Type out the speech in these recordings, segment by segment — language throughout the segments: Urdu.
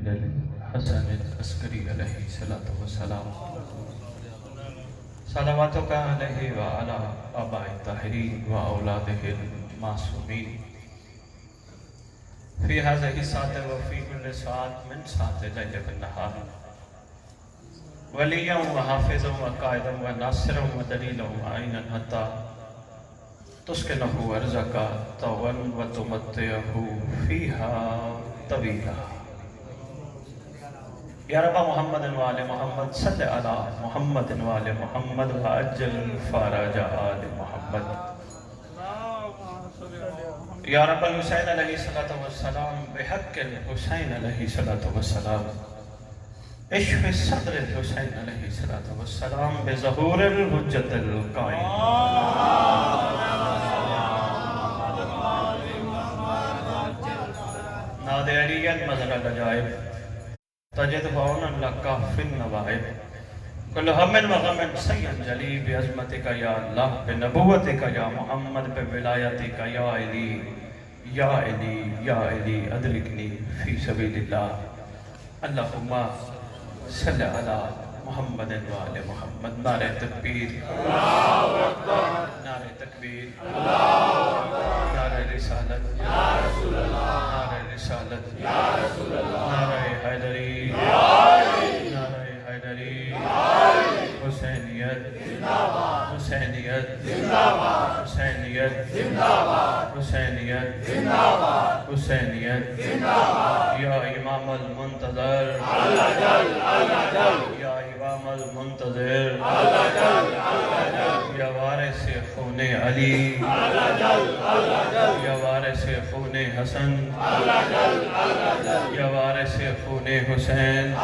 للحسن العسکری علیہ السلام صلواتک علیہ وعلی آباء الطاہرین واولادہ المعصومین فی هذه الساعة وفی کل ساعة من ساعة الليل والنہار ولیا وحافظا وقائدا وناصرا ودلیلا وعینا حتی تسکنہ ارضک طوعا وتمتعہ فیہا طویلا یا رب محمد وآل محمد صلی علی محمد وآل محمد وعجل فرج آل محمد یا رب الحسین علیہ السلام بحق الحسین علیہ السلام اشف صدر الحسین علیہ السلام بظہور الحجت القائم ناد علیت مظہر العجائب تجد بعونا لکا فی النوائب کل ہم وغم سید جلی بعظمتک یا اللہ بنبوتک یا محمد بولایتک یا علی یا علی یا علی ادرکنی فی سبیل اللہ اللہم صلی علی محمد وآل محمد نعرہ تکبیر نعرہ تکبیر نعرہ رسالت نعرہ رسالت نعرہ حیدری نعرہ حیدری حسینیت حسینیت حسینیت حسینیت حسینیت یا امام المنتظر یا امام المنتظر یا وارث خون علی یا وارث خون حسن یا وارث خون حسین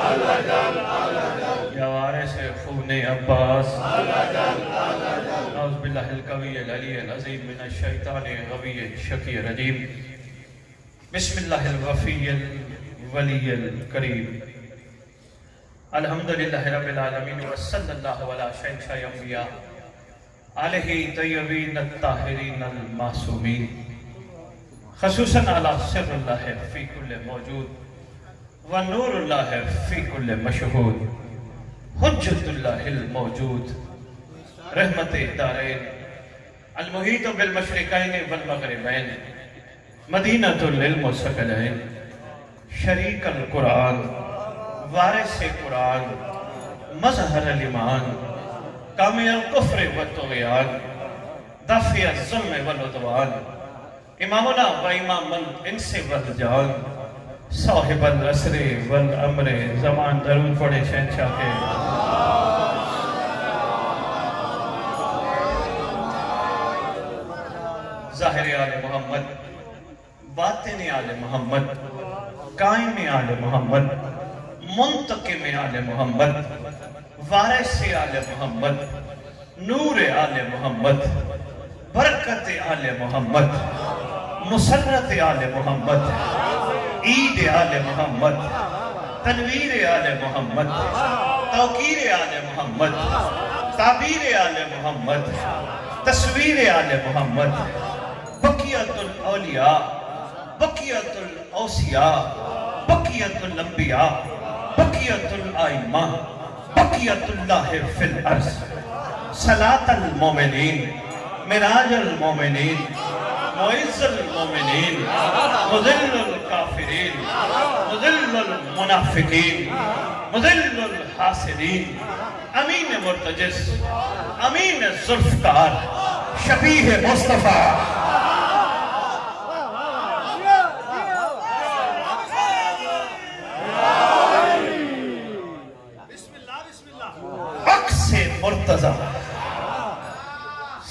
یا وارث خون عباس اعوذ باللہ القوی العلی العظیم من الشیطان الغوی الشقی الرجیم بسم اللہ الوفی الولی الکریم الحمدللہ رب العالمین وصلی اللہ علی شیخ انبیاء علیہ طیبین الطاہرین المعصومین خصوصاً علی سر اللہ فی کل موجود ونور اللہ فی کل مشہود حجت اللہ الموجود رحمت دارین المحیط بالمشرقین والمغربین مدینۃ العلم والثقلین شریک القرآن وارث قرآن مظہر الایمان کامی الکفر والطغیان دافع الظلم والعدوان امامنا و امام الانس والجان صاحب العصر والامر زمان درود پڑھے شہنشاہ کے ظاہر آل محمد باطن آل محمد قائم آل محمد منتقم آل محمد وارث آل محمد نور آل محمد برکت آل محمد مسرت آل محمد عید آل محمد تنویر آل محمد توقیر آل محمد تعبیر آل محمد تصویر آل محمد بقیت الاولیاء بقیت الاوصیاء بقیت الانبیاء بقیت الائمہ بقیت اللہ فی الارض صلاة المومنین معراج المومنین معز المومنین مذل الکافرین مذل المنافقین مذل الحاسدین امین مرتجس امین ذوالفقار شبیہ مصطفیٰ مرتضی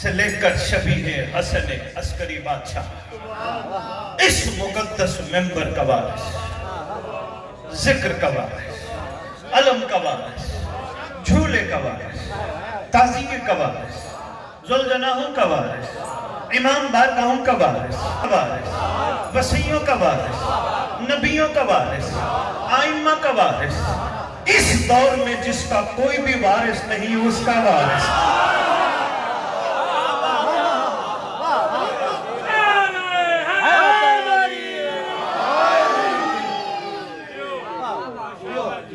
سے لے کر شبیہ حسن عسکری بادشاہ اس مقدس ممبر کا وارث ذکر کا وارث علم کا وارث جھولے کا وارث تعزیے کا وارث ذوالجناحوں کا وارث امام بارگاہوں کا وارث وسیعوں کا وارث نبیوں کا وارث آئمہ کا وارث اس دور میں جس کا کوئی بھی وارث نہیں اس کا وارث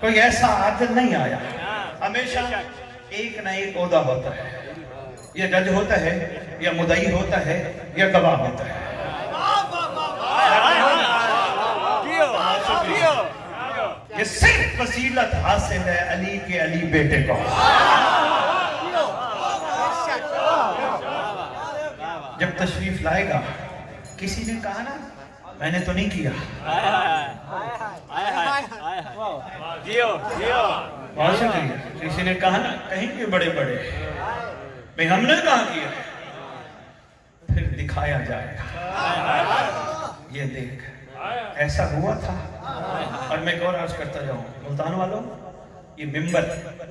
کوئی ایسا عادل نہیں آیا. ہمیشہ ایک نہ ایک عہدہ ہوتا ہے. یہ جج ہوتا ہے یا مدعی ہوتا ہے یا گواہ ہوتا ہے. یہ صرف فضیلت حاصل ہے علی کے علی بیٹے کو. جب تشریف لائے گا کسی نے کہا نا میں نے تو نہیں کیا, کسی نے کہا نا کہیں گے بڑے بڑے بھئی ہم نے کہاں کیا, پھر دکھایا جائے گا. یہ دیکھ ایسا ہوا تھا. اور میں ایک اور عرض کرتا جاؤں ملتان والوں, یہ ممبر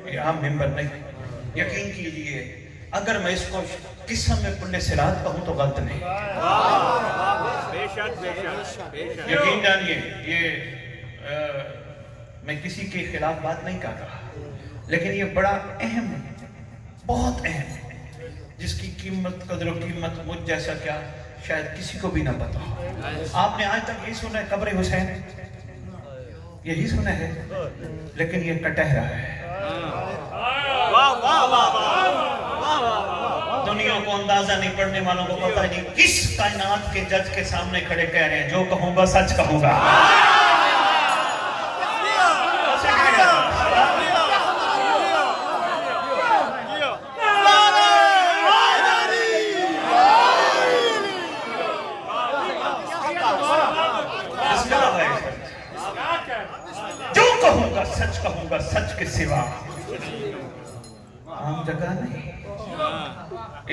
یہ عام ممبر نہیں. یقین کیجئے اگر میں اس کو قسم میں پل صراط کہوں تو غلط نہیں. یقین جانیے یہ میں کسی کے خلاف بات نہیں کر رہا, لیکن یہ بڑا اہم بہت اہم ہے جس کی قیمت قدر و قیمت مجھ جیسا کیا شاید کسی کو بھی نہ پتا ہو. آپ نے آج تک یہ سنا ہے قبر حسین, یہی سنا ہے, لیکن یہ کٹہرا ہے. دنیا کو اندازہ نہیں پڑھنے والوں کو پتہ نہیں کس کائنات کے جج کے سامنے کھڑے کہہ رہے ہیں جو کہوں گا سچ کہوں گا. جو کہوں گا سچ کہوں گا, سچ کے سوا عام جگہ نہیں.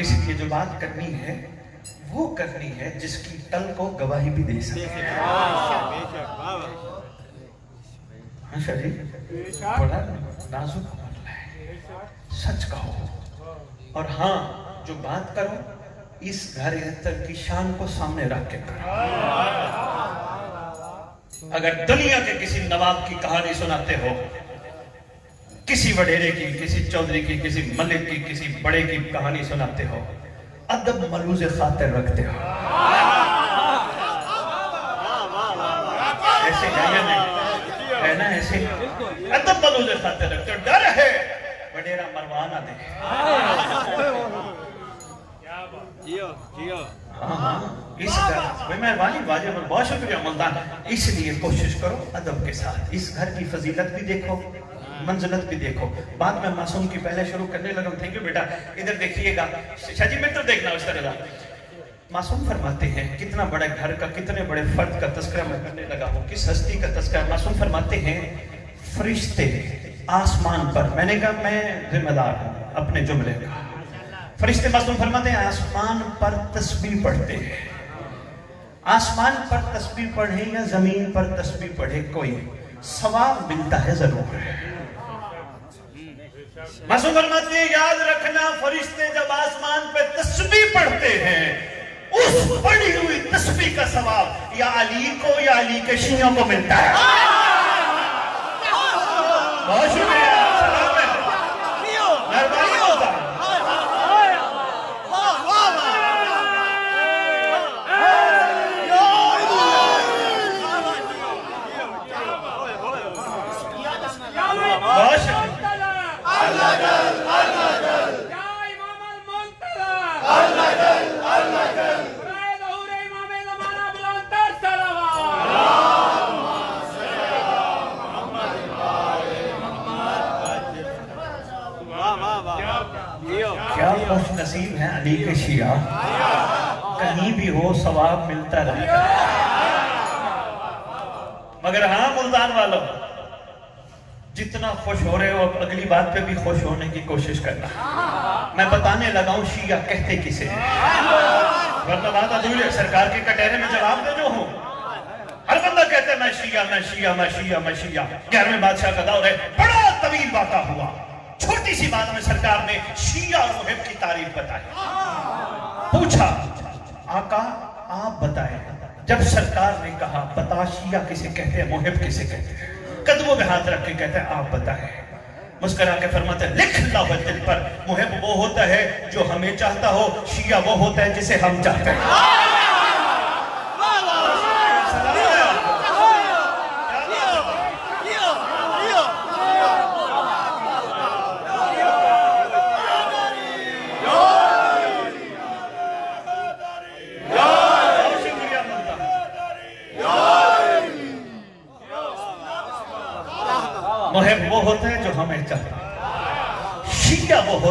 اس لیے جو بات کرنی ہے وہ کرنی ہے جس کی کل کو گواہی بھی دے سکے. ہاں شاہ جی بڑا نازک معاملہ ہے, سچ کہو. اور ہاں جو بات کرو اس گھر اتر کی شان کو سامنے رکھ کے کرو. اگر دنیا کے کسی نواب کی کہانی سناتے ہو, کسی وڈیرے کی, کسی چودھری کی, کسی ملک کی, کسی بڑے کی کہانی سناتے ہو, ادب ملوز خاطر رکھتے ہو. ایسے جائے نہیں ہے نا, ایسے ادب ملوز خاطر رکھتے ہو. ڈر ہے وڈیرا مروانا دے. اس کا مہربانی واجب اور بہت شکریہ ملتان. اس لیے کوشش کرو ادب کے ساتھ. اس گھر کی فضیلت بھی دیکھو, منزلت بھی دیکھو. بات میں معصوم کی پہلے شروع کرنے لگا. تھینک یو بیٹا. ادھر دیکھیے گا شاہ جی, میں تو دیکھنا اس طرح. معصوم فرماتے ہیں کتنا بڑے گھر کا کتنے بڑے فرد کا تذکرہ میں کرنے لگا ہوں, کس ہستی کا تذکرہ. معصوم فرماتے ہیں فرشتے آسمان پر, میں نے کہا میں ذمہ دار ہوں اپنے جملے کا. فرشتے معصوم فرماتے ہیں آسمان پر تسبیح پڑھتے ہیں. آسمان پر تسبیح پڑھے یا زمین پر تسبیح پڑھے کوئی ثواب ملتا ہے ضرور ہے. معصوم فرماتے ہیں یاد رکھنا فرشتے جب آسمان پہ تسبیح پڑھتے ہیں اس پڑھی ہوئی تسبیح کا ثواب یا علی کو یا علی کے شیعوں کو ملتا ہے. بہت شکریہ, سلام ہے, مہربانی ہوتا ہے. بہت شکریہ. کیا خوش نصیب ہیں علی کے شیعہ, کہیں بھی ہو ثواب ملتا رہتا ہے. مگر ہاں ملتان والوں, جتنا خوش ہو رہے ہو اگلی بات پہ بھی خوش ہونے کی کوشش کرنا. میں بتانے لگا ہوں شیعہ کہتے کسے ہیں, ورنہ بات ادھوری ہے. سرکار کے کٹہرے میں جواب دے جو ہوں, ہر بندہ کہتا ہے میں شیعہ میں شیعہ میں شیعہ میں شیعہ. 11ویں بادشاہ کا دور ہے, بڑا طویل واقعہ ہوا. چھوٹی سی بات میں سرکار نے شیعہ اور محب کی تعریف بتائی. پوچھا آقا آپ بتائیں. جب سرکار نے کہا بتا شیعہ کسے کہتے ہیں, محب کسے کہتے ہیں, قدموں میں ہاتھ رکھ کے کہتے ہیں آپ بتائیں. مسکرا کے فرماتے ہیں لکھ اللہ ہے دل پر, محب وہ ہوتا ہے جو ہمیں چاہتا ہو, شیعہ وہ ہوتا ہے جسے ہم چاہتے ہیں.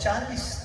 40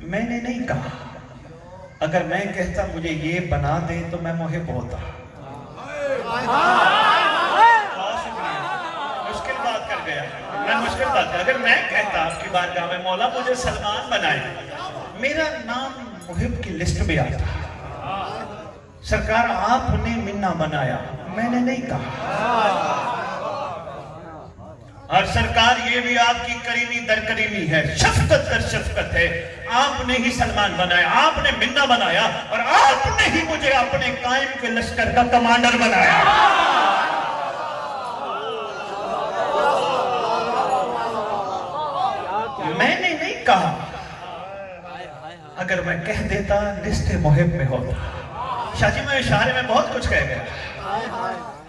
میں نے نہیں کہا، اگر میں کہتا مجھے یہ بنا دے تو میں محب ہوتا۔ مشکل بات کر گیا میں، مشکل بات کر، اگر میں کہتا آپ کی بارگاہ میں مولا مجھے سلمان بنائے، میرا نام محب کی لسٹ میں آتا۔ سرکار آپ نے منا بنایا، میں نے نہیں کہا۔ اور سرکار یہ بھی آپ کی کریمی در کریمی ہے، شفقت در شفقت ہے، آپ نے ہی سلمان بنایا، آپ نے منا بنایا، اور آپ نے ہی مجھے اپنے قائم کے لشکر کا کمانڈر بنایا۔ میں نے نہیں کہا، اگر میں کہہ دیتا لسٹ محب میں ہوتا۔ شاہ جی میں اشارے میں بہت کچھ کہہ گیا۔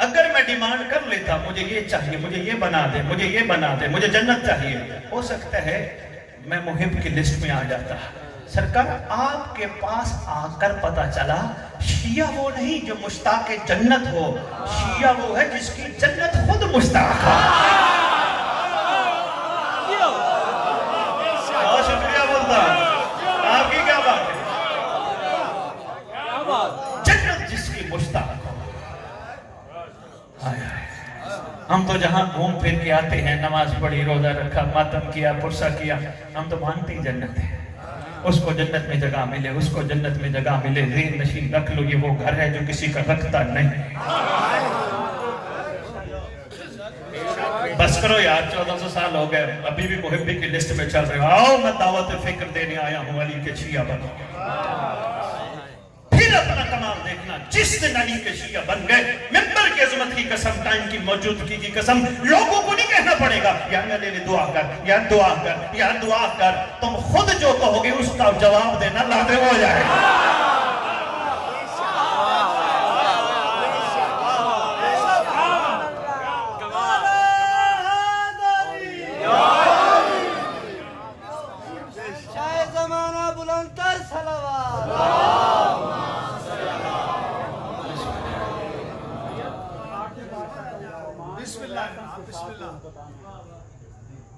اگر میں ڈیمانڈ کر لیتا مجھے یہ چاہیے، مجھے یہ بنا دے، مجھے یہ بنا دے، مجھے جنت چاہیے، ہو سکتا ہے میں محب کی لسٹ میں آ جاتا۔ سرکار آپ کے پاس آ کر پتا چلا شیعہ وہ نہیں جو مشتاق جنت ہو، شیعہ وہ ہے جس کی جنت خود مشتاق ہو۔ بہت شکریہ بولتا آپ کی، کیا بات ہے؟ جنت جس کی مشتاق ہو۔ ہم تو جہاں گھوم پھر کے آتے ہیں، نماز پڑھی، روزہ رکھا، ماتم کیا، پرسہ کیا، ہم تو مانتے ہی جنت ہے۔ اس کو جنت میں جگہ ملے، اس کو جنت میں جگہ ملے، ذہن نشین رکھ لو یہ وہ گھر ہے جو کسی کا رکھتا نہیں۔ بس کرو یار، 1400 سال ہو گئے، ابھی بھی محبی کی لسٹ میں چل رہے ہو۔ آؤ میں دعوت فکر دینے آیا ہوں، علی کے شیعہ بنو۔ پھر اپنا کمال دیکھنا، جس دن علی کے شیعہ بن گئے، ممبر کی عظمت کی قسم، ٹائم کی موجودگی کی قسم، لوگوں کو نہیں کہنا پڑے گا یار میرے لیے دعا کر، یار دعا کر، یار دعا کر، تم خود جو کہو گے اس کا جواب دینا لازم ہو جائے گا۔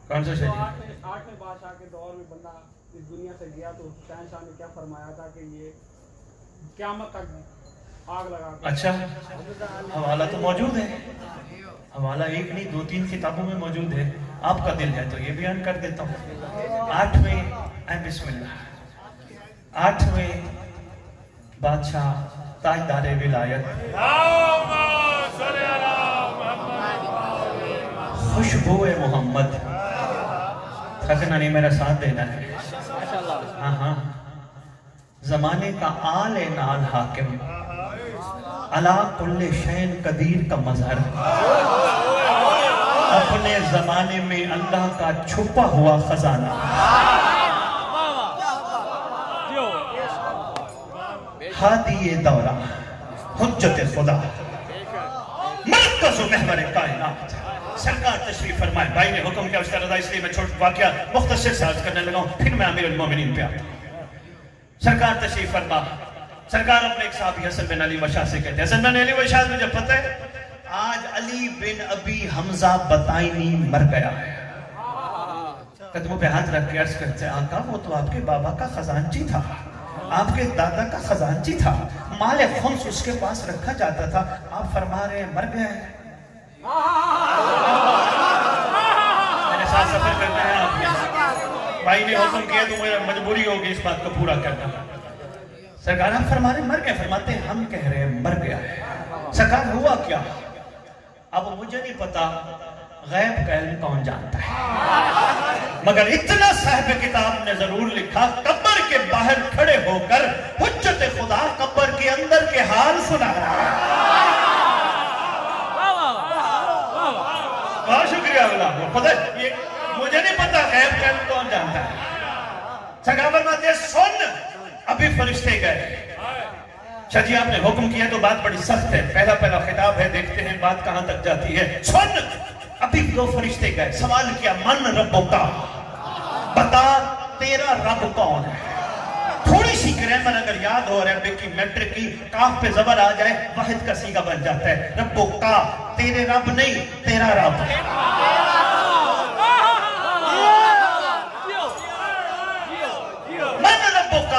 کون سا شہید؟ آٹھویں بادشاہ کے دور میں بندہ اس دنیا سے گیا تو شہنشاہ نے کیا فرمایا تھا کہ یہ قیامت تک آگ لگا کر۔ اچھا حوالہ تو موجود ہے، حوالہ ایک نہیں 2-3 کتابوں میں موجود ہے، آپ کا دل ہے تو یہ بیان کر دیتا ہوں۔ 8ویں بسم اللہ، 8ویں بادشاہ تاجدار ولایت، خوشبو محمد، تھکنا نہیں، میرا ساتھ دینا ہے۔ ہاں ہاں، زمانے کا آل نال حاکم، علا کل شین قدیر کا مظہر، اپنے زمانے میں اللہ کا چھپا ہوا خزانہ، ہادی دورہ، حجت خدا، مرکز و محور کائنات۔ سرکار تشریف فرمائے، بھائی نے حکم کیا، اس کا رضا، اس لیے میں چھوٹ واقعہ مختصر ساز کرنے لگا ہوں، پھر میں امیر المومنین پہ آتا ہوں۔ سرکار تشریف فرما، سرکار اپنے ایک صحابی حسن بن علی وشاہ سے کہتے ہیں، حسن بن علی وشاہ مجھے پتہ ہے آج علی بن ابی حمزہ بطائنی مر گیا ہے۔ قدموں پہ ہاتھ رکھ کے عرض کرتے ہیں، آقا وہ تو آپ کے بابا کا خزانچی تھا، آپ کے دادا کا خزانچی تھا، مال خمس اس کے پاس رکھا جاتا تھا، آپ فرما رہے ہیں مر گیا ہے۔ میرے ساتھ سفر کرنا ہے آپ کے، بھائی نے حکم کیا تو مجھے مجبوری ہوگی اس بات کو پورا کرنا۔ سرکار آپ فرما رہے ہیں مر گیا، فرماتے ہیں ہم کہہ رہے ہیں مر گیا ہے۔ سرکار ہوا کیا؟ اب مجھے نہیں پتا، غیب کا علم کون جانتا ہے، مگر اتنا صاحب کتاب نے ضرور لکھا، قبر کے باہر کھڑے ہو کر حجت خدا قبر کے اندر کے حال سنا رہا ہے۔ بہت شکریہ اللہ کو، پتہ یہ مجھے نہیں پتا غیب کا علم کون جانتا ہے۔ سرکار فرماتے ہیں سن، ابھی فرشتے گئے۔ شاہ جی آپ نے حکم کیا تو بات بڑی سخت ہے، پہلا خطاب ہے، دیکھتے ہیں بات کہاں تک جاتی ہے۔ سن، ابھی 2 فرشتے گئے، سوال کیا، من رب کا، بتا تیرا رب کون ہے؟ تھوڑی سی گرامر اگر یاد ہو رہے کی میٹرک کی، کاف پہ زبر آ جائے واحد کا صیغہ بن جاتا ہے، رب کا، تیرے رب نہیں تیرا رب۔ من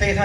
13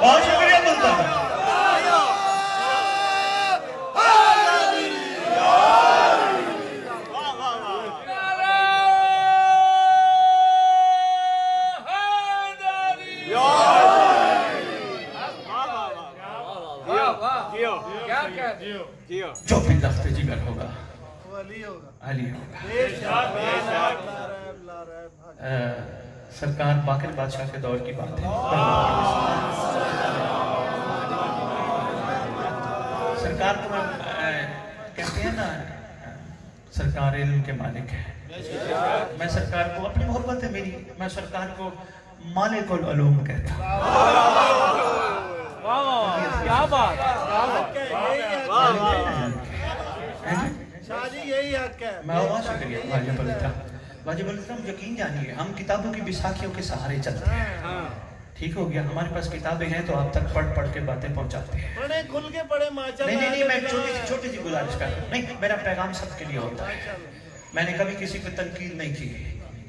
بہت شکریہ ملتان. جو بھی لخت جگر ہوگا علی ہوگا. سرکار باقر بادشاہ کے دور کی بات ہے. سرکار کو کہتے ہیں نا سرکار علم کے مالک ہے. میں سرکار کو اپنی محبت ہے میری, میں سرکار کو مالک العلوم کہتا ہوں. کیا بات میں بہت شکریہ واجب الکرام. واجب الکرام یقین جانیے ہم کتابوں کی بیساکھیوں کے سہارے چلتے ہیں. ٹھیک ہو گیا, ہمارے پاس کتابیں ہیں تو آپ تک پڑھ کے باتیں پہنچاتے ہیں. نہیں میں چھوٹی سی گزارش کر رہا ہوں. نہیں, میرا پیغام سب کے لیے ہوتا ہے. میں نے کبھی کسی پہ تنقید نہیں کی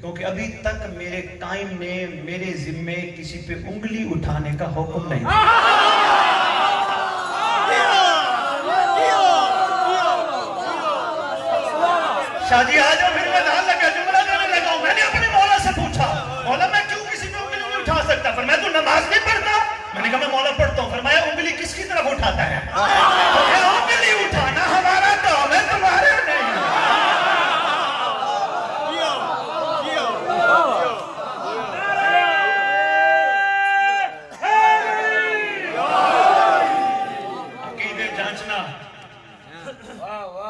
کیونکہ ابھی تک میرے قائم نے میرے ذمے کسی پہ انگلی اٹھانے کا حکم نہیں دیا. شاہ جی آ جاؤ, پھر میں دھان لگا جملہ دینے لگا ہوں. میں نے اپنے مولا سے پوچھا, مولا میں کیوں کسی پہ انگلی نہیں اٹھا سکتا؟ فرمایا تو نماز نہیں پڑھتا؟ میں نے کہا میں مولا پڑھتا ہوں. فرمایا انگلی کس کی طرف اٹھاتا ہے؟ انگلی اٹھانا ہمارا کام ہے, تمہارا نہیں. عقیدے جانچنا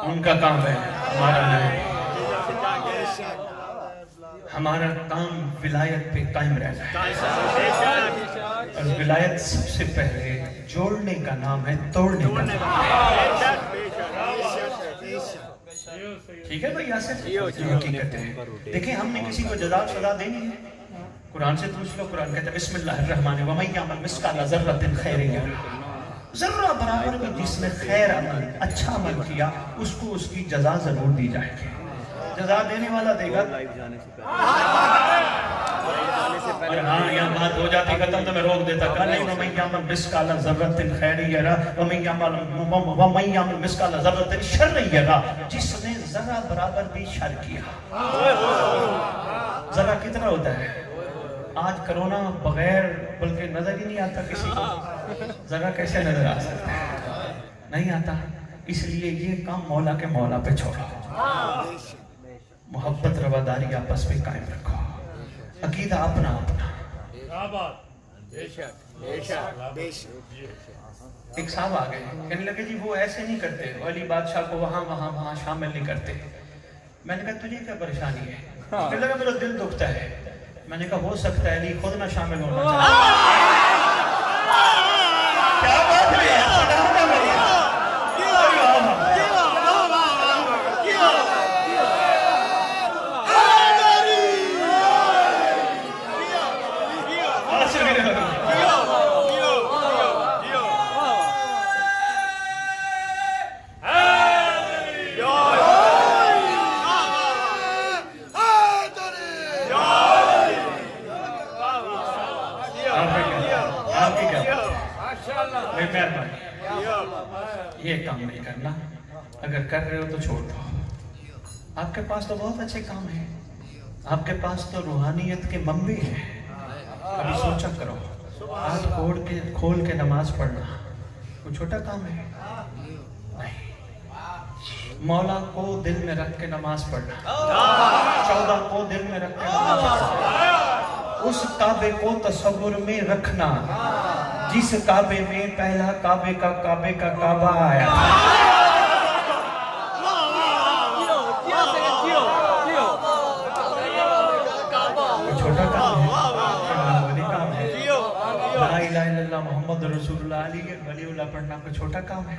ان کا کام ہے, ہمارا نہیں. ہمارا کام ولایت پہ قائم رہنا ہے. اور ولایت سب سے پہلے جوڑنے کا نام ہے, توڑنے کا نام ہے. ٹھیک ہے بھائی یاسر, حقیقت ہے. دیکھیں ہم نے کسی کو جزا سزا دینی ہے. قرآن سے پوچھ لو, قرآن کہتا ہے بسم اللہ الرحمن الرحیم وَمَن يَعْمَلْ مِثْقَالَ ذَرَّةٍ خَيْرًا يَرَهُ. ذرہ برابر بھی جس نے خیر عمل اچھا عمل کیا اس کو اس کی جزا ضرور دی جائے گی. جزا دینے والا دے گا. اور ہاں یہاں بات ہو جاتی ختم تو میں روک دیتا. کہا نہیں وَمَن يَعْمَلْ مِثْقَالَ ذَرَّةٍ خَيْرًا يَرَهُ وَمَن يَعْمَلْ مِثْقَالَ ذَرَّةٍ شَرًّا يَرَهُ. جس نے ذرہ برابر بھی شر کیا. ذرہ کتنا ہوتا ہے؟ آج کرونا بغیر بلکہ نظر ہی نہیں آتا کسی کو. ذرا کیسے نظر آ سکتا ہے؟ نہیں آتا. اس لیے یہ کام مولا کے مولا پہ چھوڑو. محبت رواداری آپس میں قائم رکھو. عقیدہ اپنا اپنا. ایک صاحب آ گئے, کہنے لگے جی وہ ایسے نہیں کرتے, علی بادشاہ کو وہاں شامل نہیں کرتے. میں نے کہا تجھے کیا پریشانی ہے؟ کہنے لگا میرا دل دکھتا ہے. میں نے کہا ہو سکتا ہے علی خود نہ شامل ہونا چاہتا. کیا بات ہے یار, سناؤں گا یہ کام نہیں کرنا. اگر کر رہے ہو تو چھوڑ دو. آپ کے پاس تو بہت اچھے کام ہیں. آپ کے پاس تو روحانیت کے منبع ہیں. ابھی سوچا کرو, ہاتھ کھول کے نماز پڑھنا کوئی چھوٹا کام ہے؟ نہیں. مولا کو دل میں رکھ کے نماز پڑھنا, 14 کو دل میں رکھ کے نماز پڑھنا, اس کعبے کو تصور میں رکھنا جس کعبے میں پہلا کعبے کا کعبہ آیا. چھوٹا کام ہے, بڑی کام ہے. لا الہ الا اللہ محمد رسول اللہ علی ولی اللہ پڑھنا کوئی چھوٹا کام ہے.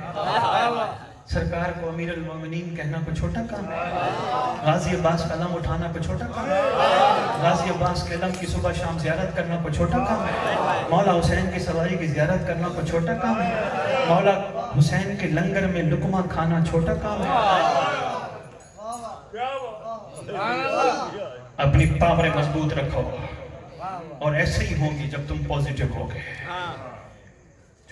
سرکار کو امیر المومنین کہنا کوئی چھوٹا کام ہے. غازی عباس کا علم اٹھانا کوئی چھوٹا کام ہے. غازی عباس کے علم کی صبح شام زیارت کرنا کوئی چھوٹا کام ہے. مولا حسین کی سواری کی زیارت کرنا کوئی چھوٹا کام ہے. مولا حسین کے لنگر میں لقمہ کھانا چھوٹا کام ہے. اپنی پاوریں مضبوط رکھو اور ایسے ہی ہوں گی جب تم پوزیٹیو ہو گئے.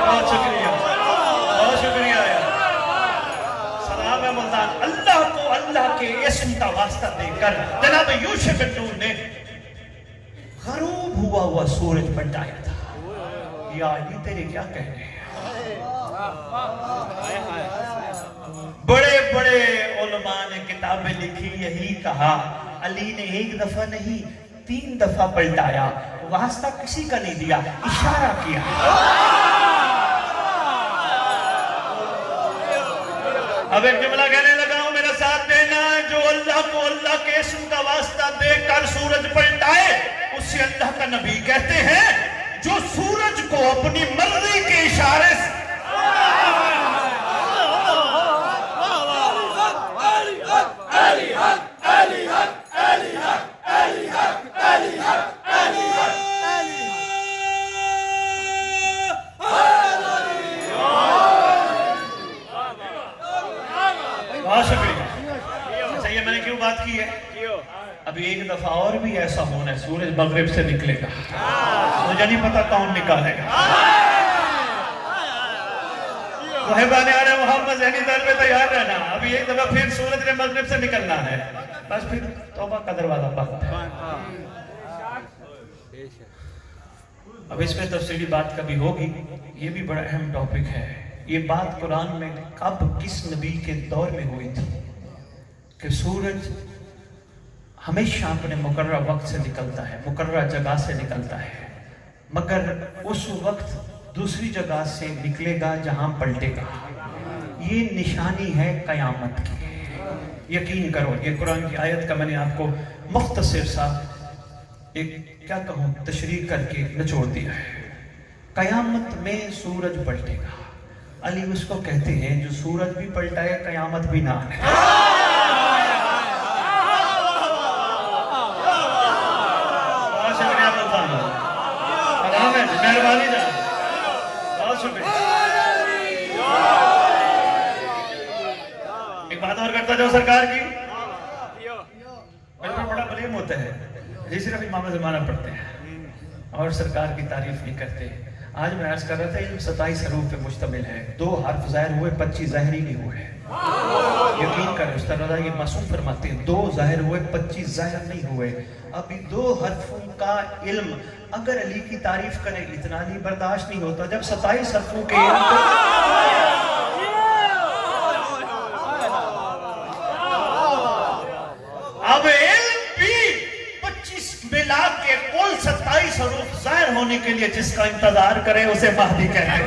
بہت شکریہ، بہت شکریہ یار۔ سلام ہے ملتان۔ اللہ کو اللہ کے اسم کا واسطہ دے کر جناب یوشع بن نون نے غروب ہوا ہوا سورج پلٹایا تھا۔ یا علی تیرے کیا کہنے ہیں؟ بڑے بڑے علماء نے کتابیں لکھی، یہی کہا علی نے ایک دفعہ نہیں 3 دفعہ پلٹایا، واسطہ کسی کا نہیں دیا، اشارہ کیا۔ اب ایک جملہ کہنے لگا ہوں، میرا ساتھ دینا، جو اللہ کو اللہ کے اسم کا واسطہ دے کر سورج پلٹائے اسے اللہ کا نبی کہتے ہیں۔ جو سورج کو اپنی مرضی کے اشارے سے بہت شکریہ۔ اچھا یہ میں نے کیوں بات کی ہے؟ ابھی ایک دفعہ اور بھی ایسا ہونا ہے، سورج مغرب سے نکلے گا، مجھے نہیں پتا کون نکالے گا۔ صاحبان آل محمد ذہنی طور پہ تیار رہنا، ابھی ایک دفعہ پھر سورج نے مغرب سے نکلنا ہے، بس پھر توبہ کا دروازہ بند ہے۔ اب اس میں تفصیلی بات کبھی ہوگی، یہ بھی بڑا اہم ٹاپک ہے۔ یہ بات قرآن میں کب کس نبی کے دور میں ہوئی تھی کہ سورج ہمیشہ اپنے مقررہ وقت سے نکلتا ہے، مقررہ جگہ سے نکلتا ہے، مگر اس وقت دوسری جگہ سے نکلے گا جہاں پلٹے گا۔ یہ نشانی ہے قیامت کی، یقین کرو۔ یہ قرآن کی آیت کا میں نے آپ کو مختصر سا ایک کیا کہوں تشریح کر کے نچوڑ دیا ہے۔ قیامت میں سورج پلٹے گا، علی اس کو کہتے ہیں جو سورج بھی پلٹائے قیامت بھی نہ آئے۔ بہت شکریہ ملتان، مہربانی جان، بہت شکریہ۔ ایک بات اور کرتا جاؤ سرکار کی، میرے پر بڑا بلیم ہوتا ہے جی صرف امام زمانہ پڑھتے ہیں اور سرکار کی تعریف نہیں کرتے۔ آج میں عرض کر رہا تھا علم 27 حروف پہ مشتمل ہے، 2 حرف ظاہر ہوئے 25 ظاہری نہیں ہوئے۔ یقین کریں استاد رضا یہ معصوم فرماتے ہیں 2 ظاہر ہوئے 25 ظاہر نہیں ہوئے۔ ابھی 2 حرفوں کا علم اگر علی کی تعریف کریں اتنا نہیں برداشت نہیں ہوتا، جب 27 حرفوں کے علم اب علم بھی 25 ملا کے کل 27 حروف ظاہر ہونے کے لیے جس کا انتظار کرے اسے مہدی کہتے ہیں۔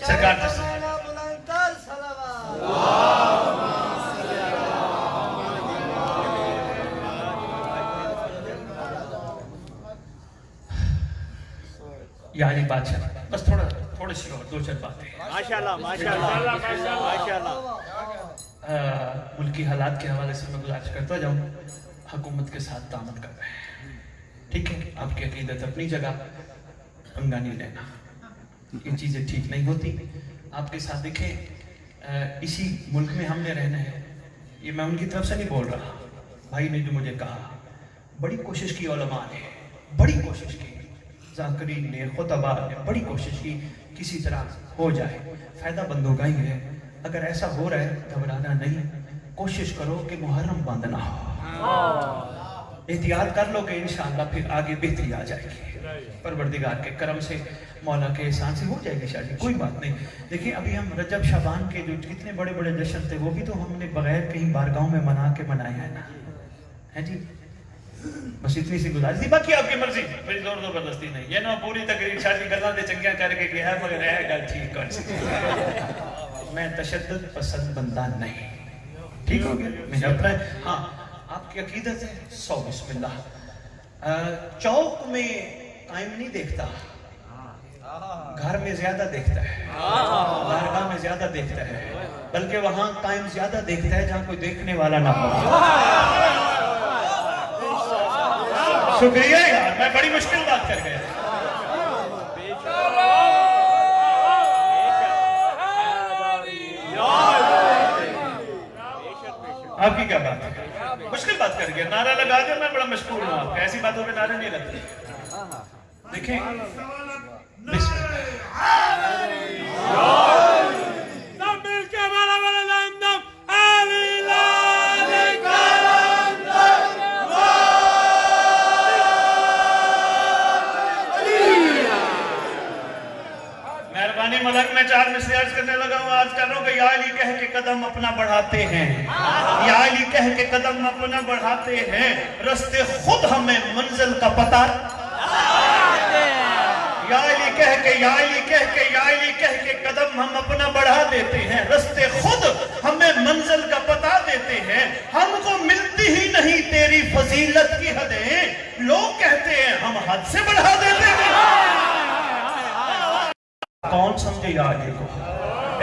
سرکار یعنی بادشاہ بس تھوڑی سی اور 2-4 باتیں ماشاءاللہ ماشاءاللہ ماشاءاللہ۔ ملکی حالات کے حوالے سے میں گزارش کرتا جاؤں، حکومت کے ساتھ تعامل کر رہے ہیں، ٹھیک ہے؟ آپ کی عقیدت اپنی جگہ، پنگا نہیں لینا، یہ چیزیں ٹھیک نہیں ہوتی۔ آپ کے ساتھ دیکھیں اسی ملک میں ہم نے رہنا ہے، یہ میں ان کی طرف سے نہیں بول رہا، بھائی نے جو مجھے کہا بڑی کوشش کی علماء نے، بڑی کوشش کی، ذاکرین نے، خطباء نے بڑی کوشش کی کسی طرح ہو جائے، فائدہ بندوں کا ہی ہے۔ اگر ایسا ہو رہا ہے گھبرانا نہیں، کوشش کرو کہ محرم بند نہ ہو، احتیاط کر لو کہ انشاءاللہ پھر آگے بہتری آ جائے گی، پروردگار کے کرم سے، مولا کے احسان سے ہو جائے گی شادی، کوئی بات نہیں۔ دیکھیں ابھی ہم رجب شعبان کے جو کتنے بڑے بڑے جشن تھے وہ بھی تو ہم نے بغیر کہیں بارگاہوں میں منا کے منائے ہیں نا، ہے جی؟ بس اتنی سی گزارش تھی، باقی آپ کی مرضی، میری زور زبردستی نہیں، یہ نا پوری تقریر شادی گلا دے چنگیاں کر کے کہ ہے مگر ہے گل ٹھیک کر سکتے، میں تشدد پسند بندہ نہیں، ٹھیک ہو گیا؟ میں اپنا ہاں آپ کی عقیدت ہے 100 بسم اللہ، چوک میں قائم نہیں دیکھتا، گھر میں زیادہ دیکھتا ہے، بارگاہ میں زیادہ دیکھتا ہے، بلکہ وہاں قائم زیادہ دیکھتا ہے جہاں کوئی دیکھنے والا نہ ہو۔ شکریہ یار، میں بڑی مشکل بات کر گیا۔ آپ کی کیا بات ہے؟ مشکل بات بات کر گیا, نعرہ لگا دیا, میں بڑا مشکور ہوں آپ کا, ایسی باتوں پہ نعرے نہیں لگتے. دیکھیں بسم مہربانی ملک میں 4 مصرے عرض کرنے لگا ہوں. آج کر رہا ہوں کہ یا علی کہہ کے قدم اپنا بڑھاتے ہیں, یا علی کہہ کے قدم اپنا بڑھاتے ہیں, رستے خود ہمیں منزل کا پتہ. یا علی کہہ کے, یا علی کہہ کے, یا علی کہہ کے قدم ہم اپنا بڑھا دیتے ہیں, رستے خود ہمیں منزل کا پتہ دیتے ہیں. ہم کو ملتی ہی نہیں تیری فضیلت کی حدیں, لوگ کہتے ہیں ہم حد سے بڑھا دیتے ہیں. کون سمجھے یا علی کو؟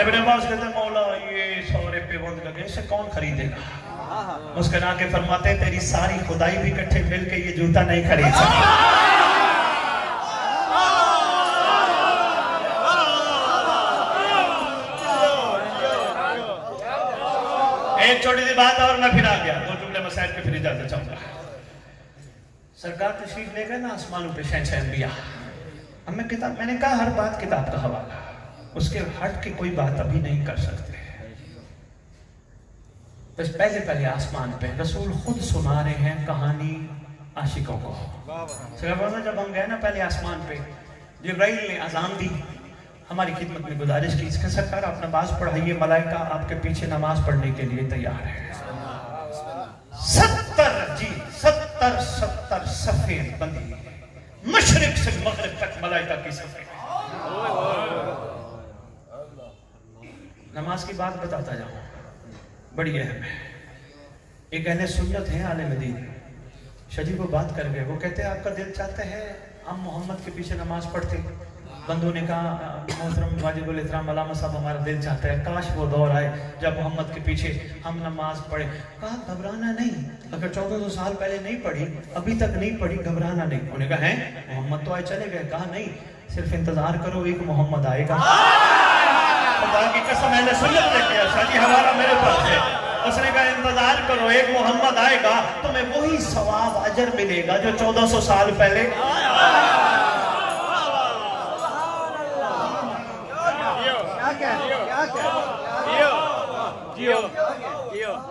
ابن عباس کہتے ہیں مولا یہ سورے پہ بند لگے, اسے کون خریدے گا؟ مسکنا کے فرماتے ہیں تیری ساری خدائی بھی کٹھے مل کے یہ جوتا نہیں خرید سکتی. ایک چھوٹی سی بات اور میں پھر آ گیا, 2 جملے مسائل پہ پھر اجازت چاہوں گا. سرکار تشریف لے گئے نا آسمانوں پہ شہنشاہ انبیاء. اب میں نے کہا ہر بات کتاب کا حوالہ, اس کے ہٹ کے کوئی بات ابھی نہیں کر سکتے. بس پہلے آسمان پہ رسول خود سنا رہے ہیں کہانی عاشقوں کو. جب ہم گئے نا پہلے آسمان پہ, جبرائیل نے اذان دی, ہماری خدمت میں گزارش کی اس کے سرکار آپ نماز پڑھائیے, ملائکہ آپ کے پیچھے نماز پڑھنے کے لیے تیار ہے. 70 صفیں بندی, مشرق سے مغرب تک ملائکہ کی صفیں. نماز کی بات بتاتا جاؤں, بڑی اہم ہے. ایک اہل سنت ہیں عالم دین, شجی وہ بات کر گئے, وہ کہتے ہیں آپ کا دل چاہتا ہے ہم محمد کے پیچھے نماز پڑھتے. بندوں نے کہا محترم واجب الاحترام علامہ صاحب ہمارا دل چاہتا ہے کاش وہ دور آئے جب محمد کے پیچھے ہم نماز پڑھیں. کہا گھبرانا نہیں, اگر 1400 سال پہلے نہیں پڑھی, ابھی تک نہیں پڑھی, گھبرانا نہیں. انہوں نے کہا ہیں محمد تو آئے چلے گئے. کہا نہیں, صرف انتظار کرو, ایک محمد آئے گا. خدا کی قسم اہل سنت نے کیا, شاجی حوالہ میرے پاس ہے. اس نے کہا انتظار کرو, ایک محمد آئے گا, تمہیں وہی ثواب اجر ملے گا جو 1400 سال پہلے.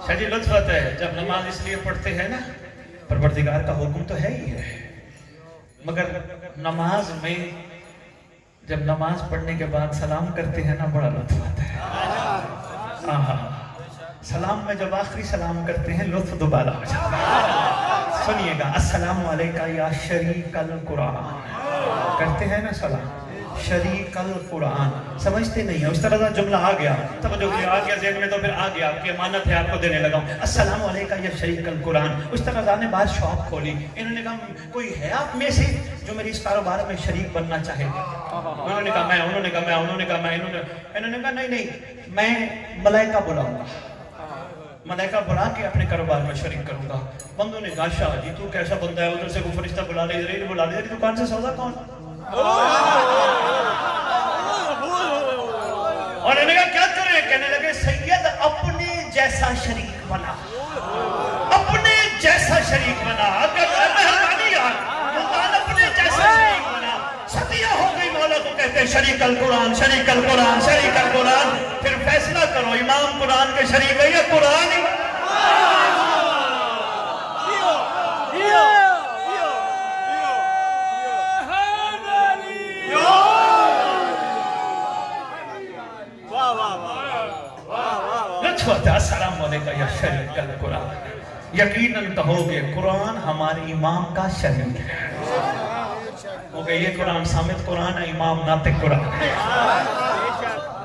شاجی لطف آتا ہے جب نماز اس لیے پڑھتے ہیں نا, پروردگار کا حکم تو ہے ہی ہے, مگر نماز میں جب نماز پڑھنے کے بعد سلام کرتے ہیں نا بڑا لطف آتا ہے. سلام میں جب آخری سلام کرتے ہیں لطف دوبارہ ہو جاتا ہے. سنیے گا, السلام علیکہ یا شریک القرآن, کرتے ہیں نا سلام, شریک القرآن. سمجھتے نہیں ہیں, اس طرح کا جملہ آ گیا, توجہ کیا, آ گیا ذہن میں تو پھر آ گیا, آپ کی امانت ہے, آپ کو دینے لگا ہوں. السلام علیکہ یا شریک القرآن. اس طرح نے بات شاپ کھولی. انہوں نے کہا کوئی ہے آپ میں سے جو میری اس کاروبار میں شریک بننا چاہے؟ انہوں نے کہا میں, انہوں نے کہا میں, انہوں نے کہا میں, انہوں نے کہا نہیں, میں ملائکہ بلاؤں گا, ملائکہ بلا کے اپنے کاروبار میں شریک کروں گا. بندوں نے کہا شاہ جی تو کیسا بندہ ہے, ادھر سے وہ فرشتہ بلا لے, ادھر بلا لے, دکان سے سودا کون. اور انہوں نے کہا کیا کریں, کہنے لگے سید اپنے جیسا شریک بنا, اپنے جیسا شریک بنا, اگر مہربانی یار ملتان اپنے جیسا شریک بنا. صدیہ ہو گئی مولا کو کہتے ہیں شریک القرآن, شریک القرآن, شریک القرآن. پھر فیصلہ کرو امام قرآن کے شریک ہے یا قرآن ہی. السلام علیکم یا شریک القرآن. یقیناً کہو گے قرآن ہمارے امام کا شریک ہے. ہو گئے یہ قرآن سامت قرآن ہے, امام ناطق قرآن ہے.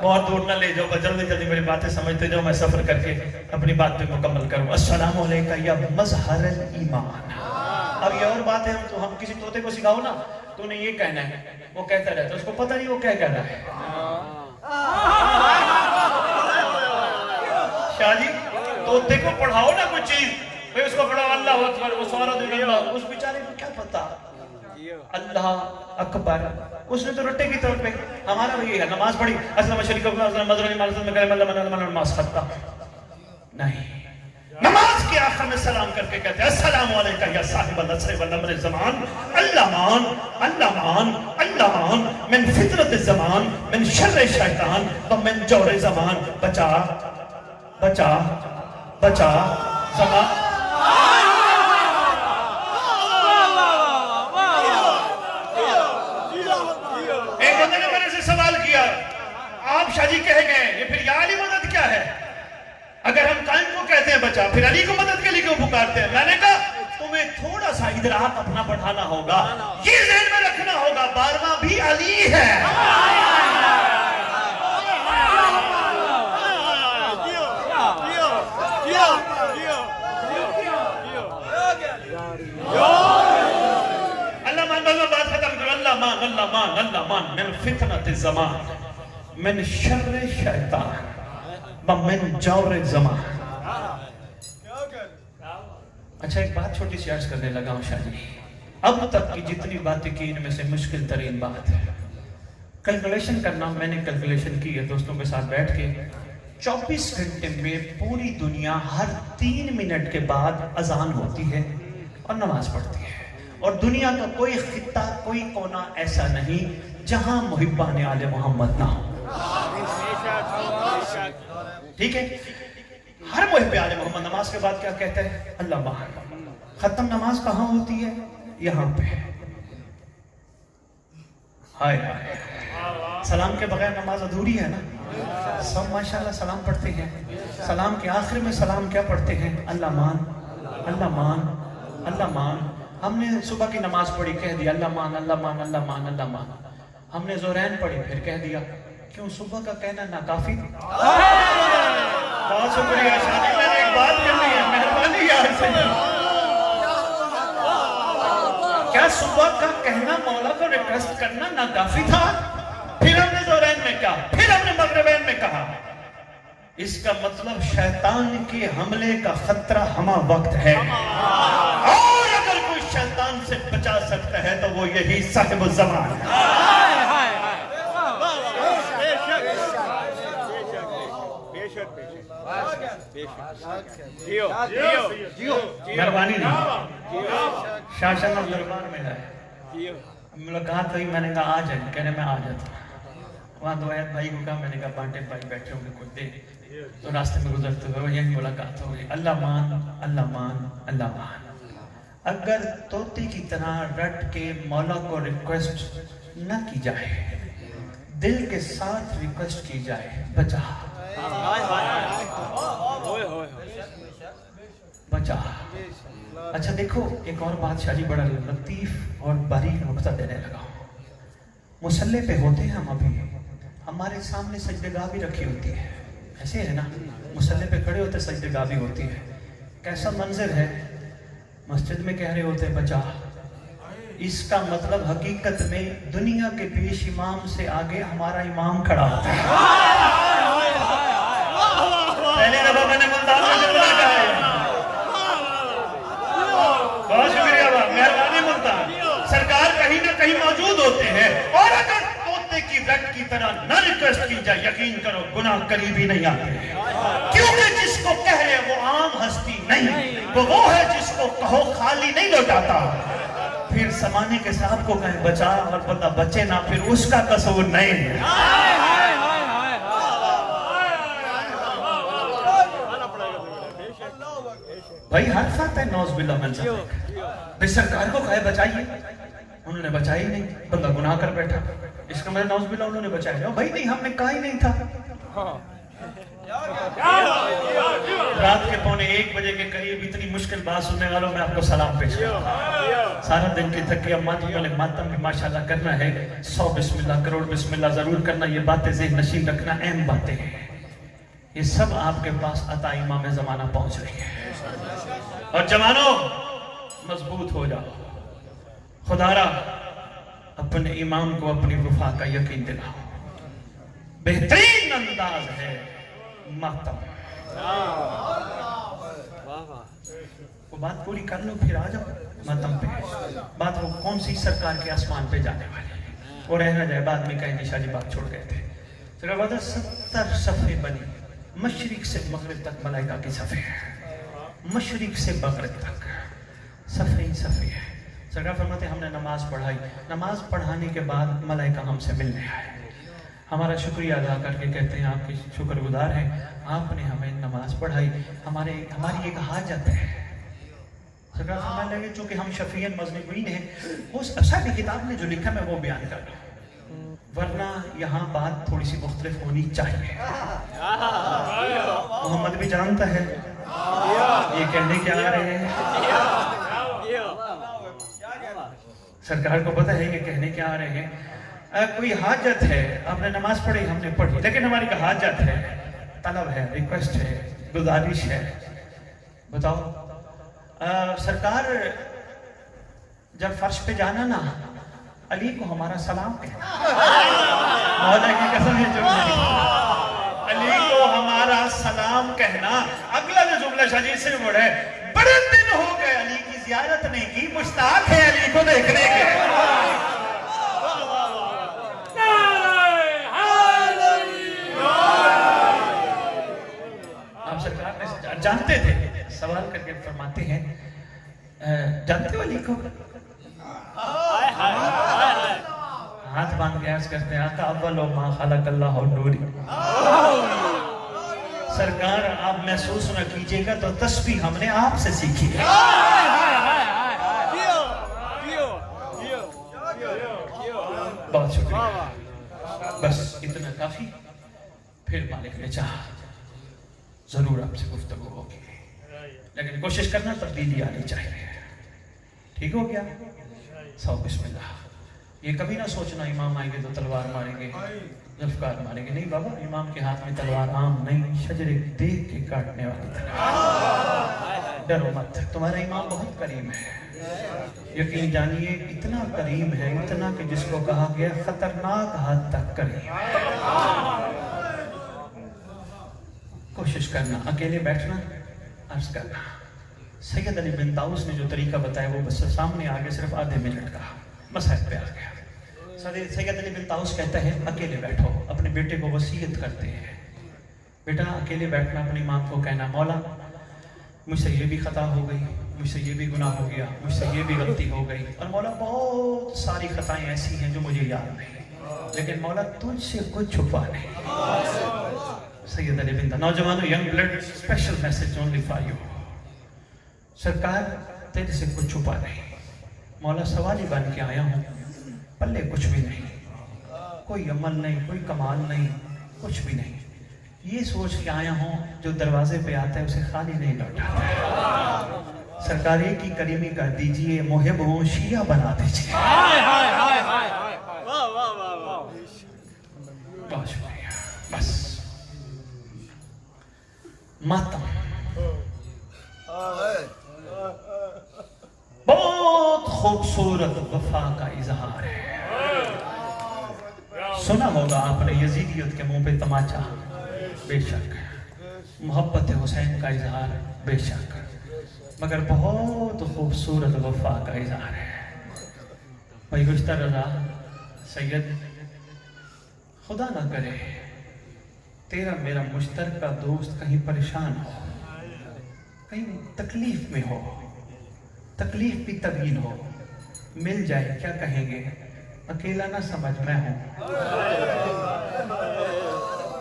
بہت دور نہ لے جاؤ, جلدی جلدی میری باتیں سمجھتے جاؤ, میں سفر کر کے اپنی بات پہ مکمل کروں. السلام علیکم یا مظہر الایمان. اب یہ اور بات ہے, ہم کسی طوطے کو سکھاؤ نا تو انہیں یہ کہنا ہے, وہ کہتا رہتا ہے, اس کو پتہ نہیں وہ کیا کہہ رہا ہے. شاہ جی طوطے کو پڑھاؤ نا کوئی چیز, پھر اس کو پڑھاؤ اللہ اکبر, وہ سارا دن اللہ, اس بیچارے کو کیا پتا اللہ اکبر. اس نے تو رٹے کی طور پہ. ہمارا بھی ہے, نماز پڑھی اسلام شریک کو اسلام مذہب مالزم میں کرے ملہ نماز ختم نہیں. نماز کے آخر میں سلام کر کے کہتے ہیں السلام علیکم یا صاحب العصر والامر الزمان اللہمان اللہمان اللہمان من فطرت الزمان من شر شیطان ومن جور زمان بچا بچا بچا زمان ایک بندے نے میرے سے سوال کیا آپ شاہ جی کہہ گئے یہ پھر یا علی مدد کیا ہے؟ اگر ہم قائم کو کہتے ہیں بچا پھر علی کو مدد کے لیے کیوں پکارتے ہیں؟ میں نے کہا تمہیں تھوڑا سا ادراک اپنا بڑھانا ہوگا یہ ذہن میں رکھنا ہوگا 12واں بھی علی ہے اللہ مان اللہ بات ختم کرو اللہ مان من فتنت الزمان من شر شیطان ومن جور زمان. اچھا ایک بات چھوٹی سی عرض کرنے لگا ہوں شاہ جی اب تک کی جتنی باتیں کی ان میں سے مشکل ترین بات ہے کیلکولیشن کرنا. میں نے کیلکولیشن کی ہے دوستوں کے ساتھ بیٹھ کے 24 گھنٹے میں پوری دنیا ہر 3 منٹ کے بعد اذان ہوتی ہے اور نماز پڑھتی ہے اور دنیا کا کوئی خطہ کوئی کونا ایسا نہیں جہاں محبان آل محمد نہ ہو. ٹھیک ہے ہر محب آل محمد نماز کے بعد کیا کہتا ہے اللہ بہار. ختم نماز کہاں ہوتی ہے؟ یہاں پہ. ہائے ہائے سلام کے بغیر نماز ادھوری ہے نا. سب ماشاءاللہ سلام پڑھتے ہیں. سلام کے آخر میں سلام کیا پڑھتے ہیں؟ اللہ مان اللہ مان اللہ مان. ہم نے صبح کی نماز پڑھی کہہ دیا اللہ مان اللہ مان اللہ مان اللہ مان. ہم نے زہرین پڑھی پھر کہہ دیا. کیوں صبح کا کہنا ناکافی؟ بہت شکریہ شادی میں نے ایک بات کرنی ہے مہربانی یار سے. کیا صبح کا کہنا مولا کو ریکویسٹ کرنا ناکافی تھا؟ پھر ہم نے زہرین میں کہا پھر ہم نے مغربین میں کہا. اس کا مطلب شیطان کے حملے کا خطرہ ہمہ وقت ہے اور اگر کوئی شیطان سے بچا سکتا ہے تو وہ یہی صاحب الزمان ہے. مہربانی نہیں شاشن اور دربار میں لائے ملاقات ہوئی. میں نے کہا آ جائیں کہنے میں آ جاتا ہوں. وہاں دو ایت بھائی کو کہا میں نے کہا بانٹے بھائی بیٹھے ہوں گے کوئی دے تو راستے میں گزرتے ہوئے یہی ملاقات ہو گئی. اللہ مان اللہ مان اللہ مان. اگر طوطی کی طرح رٹ کے مولا کو ریکویسٹ نہ کی جائے دل کے ساتھ ریکویسٹ کی جائے بچا بچا. اچھا دیکھو ایک اور بات شاہ جی بڑا لطیف اور باریک نقطہ دینے لگا ہوں. مصلی پہ ہوتے ہیں ہم ابھی ہمارے سامنے سجدگاہ بھی رکھی ہوتی ہے ایسے ہے نا. مصلی پہ کھڑے ہوتے سجدگاہ بھی ہوتی ہے. کیسا منظر ہے مسجد میں کہہ رہے ہوتے بچا. اس کا مطلب حقیقت میں دنیا کے پیش امام سے آگے ہمارا امام کھڑا ہوتا ہے. پہلی دفعہ میں نے ملتان میں جملہ کہا ہے. بہت شکریہ مہربانی ملتان. سرکار کہیں نہ کہیں موجود ہوتے ہیں اور اگر طوطے کی رٹ کی طرح نہ ریکویسٹ کی جائے یقین کرو گناہ قریب ہی نہیں آتے. کیونکہ جس کو کہہ رہے وہ عام ہستی نہیں وہ ہے جس کو کہو خالی نہیں لوٹاتا. پھر سمانے کے صاحب کو کہیں بچا اور بندہ بچے نہ پھر اس کا قصور نہیں ہے. بھائی حرف آتا ہے نوز باللہ من ذالک. پھر سرکار کو کہے بچائیے انہوں نے بچائی نہیں بندہ گناہ کر بیٹھا. اس کا مطلب نوز باللہ انہوں نے بچایا بھائی نہیں ہم نے کہا ہی نہیں تھا. رات کے 1:15 بجے کے قریب اتنی مشکل بات سننے والوں میں آپ کو سلام پیش کرتا ہوں. سارا دن کی تھکی امانی والے ماتم بھی ماشاءاللہ کرنا ہے. 100 بسم اللہ کروڑ بسم اللہ ضرور کرنا. یہ باتیں ذہن نشین رکھنا اہم باتیں ہیں. یہ سب آپ کے پاس عطا امام زمانہ پہنچ رہی ہے. اور جوانوں مضبوط ہو جاؤ. خدا را اپنے امام کو اپنی وفا کا یقین دلاؤ. بہترین انداز ہے ماتم. وہ بات پوری کر لو پھر آ جاؤ ماتم پہ. بات وہ کون سی سرکار کے آسمان پہ جانے والے وہ رہنا جائے بعد میں کہیں نشا جی بات چھوڑ گئے تھے. پھر بعد 70 صفحے بنی مشرق سے مغرب تک ملائکہ کی صفحے ہیں. مشرق سے مغرب تک صفے ہی صفے ہے. سرکار فرماتے ہیں ہم نے نماز پڑھائی. نماز پڑھانے کے بعد ملائکہ ہم سے ملنے آئے, ہمارا شکریہ ادا کر کے کہتے ہیں آپ کے شکر گزار ہیں, آپ نے ہمیں نماز پڑھائی, ہماری ایک حاجت ہے. سرکار فرمانے لگے چونکہ ہم شفیع مذنبین ہیں, وہ صاحب کتاب نے جو لکھا میں وہ بیان کر رہا ہوں, ورنہ یہاں بات تھوڑی سی مختلف ہونی چاہیے. محمد بھی جانتا ہے یہ کہنے کیا آ رہے ہیں, سرکار کو پتہ ہے یہ کہنے کیا آ رہے ہیں. کوئی حاجت ہے, آپ نے نماز پڑھی, ہم نے پڑھی, لیکن ہماری کا حاجت ہے, طلب ہے, ریکویسٹ ہے, گزارش ہے. بتاؤ سرکار جب فرش پہ جانا نا, علی کو ہمارا سلام کہنا. مولا کی قسم ہے جو علی کو ہمارا سلام کہنا. اگلا جو جملہ شاجی سے مڑے, بڑے دن ہو گئے علی کی زیارت نہیں کی, مشتاق ہے علی کو دیکھنے کے. آپ سرکار نے جانتے تھے, سوال کر کے فرماتے ہیں جانتے ہو علی کو؟ ہاتھ باندھ کے عرض کرتے ہیں آقا اول ما خلق اللہ نوری. سرکار آپ محسوس نہ کیجئے گا تو تسبیح ہم نے آپ سے سیکھی ہے. بہت شکریہ, بس اتنا کافی. پھر مالک نے چاہا ضرور آپ سے گفتگو ہوگی, لیکن کوشش کرنا تبدیلی آنی چاہیے. ٹھیک ہو گیا؟ سو بسم اللہ. یہ کبھی نہ سوچنا امام آئیں گے تو تلوار ماریں گے, ذوالفقار ماریں گے. نہیں بابا, امام کے ہاتھ میں تلوار عام نہیں, شجرے دیکھ کے کاٹنے والی تلوار. ڈرو مت, تمہارا امام بہت کریم ہے. یقین جانیے اتنا کریم ہے, اتنا کہ جس کو کہا گیا خطرناک حد تک کریم. کوشش کرنا, اکیلے بیٹھنا, عرض کرنا. سید علی بن طاؤس نے جو طریقہ بتایا وہ بس سامنے آگے صرف آدھے منٹ کا مسائل پہ آ گیا. سید علی بن طاؤس کہتا ہے اکیلے بیٹھو. اپنے بیٹے کو وصیت کرتے ہیں, بیٹا اکیلے بیٹھنا, اپنی ماں کو کہنا مولا مجھ سے یہ بھی خطا ہو گئی, مجھ سے یہ بھی گناہ ہو گیا, مجھ سے یہ بھی غلطی ہو گئی, اور مولا بہت ساری خطائیں ایسی ہیں جو مجھے یاد نہیں, لیکن مولا تجھ سے کچھ چھپا نہیں. سید علی بن طاؤس, نوجوانوں, young blood, special message only for you. سرکار تیرے سے کچھ چھپا نہیں, مولا سوالی بن کے آیا ہوں, پلے کچھ بھی نہیں, کوئی عمل نہیں, کوئی کمال نہیں, کچھ بھی نہیں. یہ سوچ کے آیا ہوں جو دروازے پہ آتا ہے اسے خالی نہیں لوٹاتا. سرکار کی کریمی کر دیجئے, محب ہوں شیعہ بنا دیجئے. بہت شکریہ. بس ماتم بہت خوبصورت وفا کا اظہار ہے. سنا ہوگا آپ نے یزیدیت کے منہ پہ تماچا, بے شک. محبت حسین کا اظہار, بے شک, مگر بہت خوبصورت وفا کا اظہار ہے. بھائی گزشتہ رضا سید, خدا نہ کرے تیرا میرا مشترکہ دوست کہیں پریشان ہو, کہیں تکلیف میں ہو, تکلیف بھی طویل ہو, مل جائے کیا کہیں گے, اکیلا نہ سمجھ میں ہوں.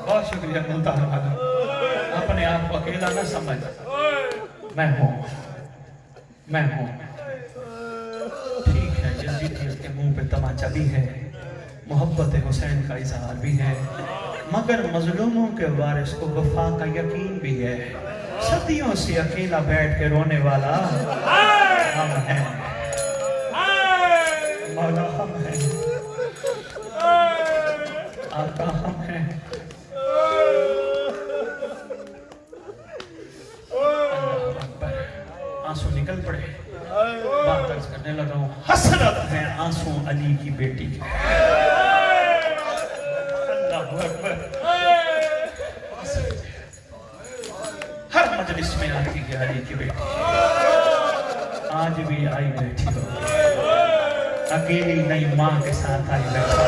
بہت شکریہ ملتان والا, اپنے آپ کو اکیلا نہ سمجھ, میں ہوں. ٹھیک ہے, یزیدیت کے منہ پہ تماچا بھی ہے, محبت حسین کا اظہار بھی ہے, مگر مظلوموں کے وارث کو وفا کا یقین بھی ہے. صدیوں سے اکیلا بیٹھ کے رونے والا ہم ہیں, مولا ہم ہیں, آقا ہم ہیں. اللہ اکبر. آنسو نکل پڑے, بات عرض کرنے لگا ہوں. حسرت ہے آنسو علی کی بیٹی کی. اللہ اکبر. ہر مجلس میں آتی ہے علی کی بیٹی, آج بھی آئی بیٹھی ہو, اکیلی نئی ماں کے ساتھ آئی بیٹھی.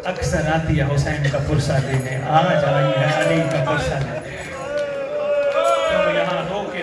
اکثر آتی ہے حسین کا پرسہ دینے, آج آئی ہے علی کا پرسہ دینے. تم یہاں رو کے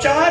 4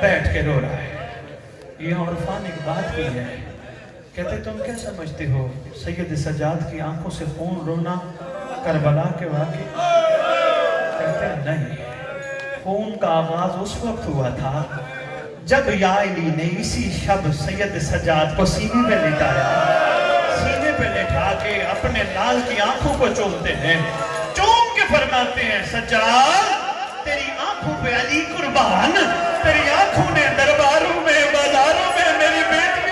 بیٹھ کے رو رہا ہے. یہ عرفان ایک بات کی ہے. کہتے تم کیا سمجھتے ہو سید سجاد کی آنکھوں سے خون رونا کربلا کے واقعے؟ کہتے نہیں، خون کا آغاز اس وقت ہوا تھا جب یا علی نے اسی شب سید سجاد کو سینے پہ لٹایا. سینے پہ لٹا کے اپنے لال کی آنکھوں کو چومتے ہیں، چوم کے فرماتے ہیں سجاد تیری آنکھوں پہ علی قربان، تیری آنکھوں نے درباروں میں بازاروں میں میری بیٹی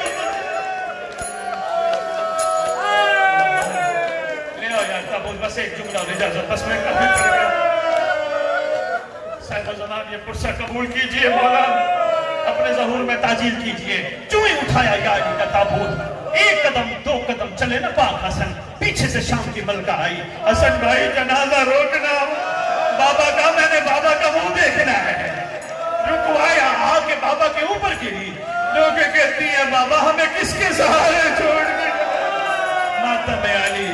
لے آؤ یار تابوت. بس ایک جملہ اور اجازت، بس میں کافی پڑھ گیا. صاحب زمان یہ پرسہ قبول کیجئے، مولا اپنے ظہور میں تعجیل کیجئے. چوئے اٹھایا یا علی کا تابوت، ایک قدم دو قدم چلے نا پاک حسن، پیچھے سے شام کی ملکہ آئی. حسن بھائی جنازہ روکنا، بابا کا میں نے بابا کا منہ دیکھنا ہے. رکوایا آ کے بابا کے اوپر گری. لوگ کہتی ہیں بابا ہمیں کس کے سہارے چھوڑ کے ماتم علی.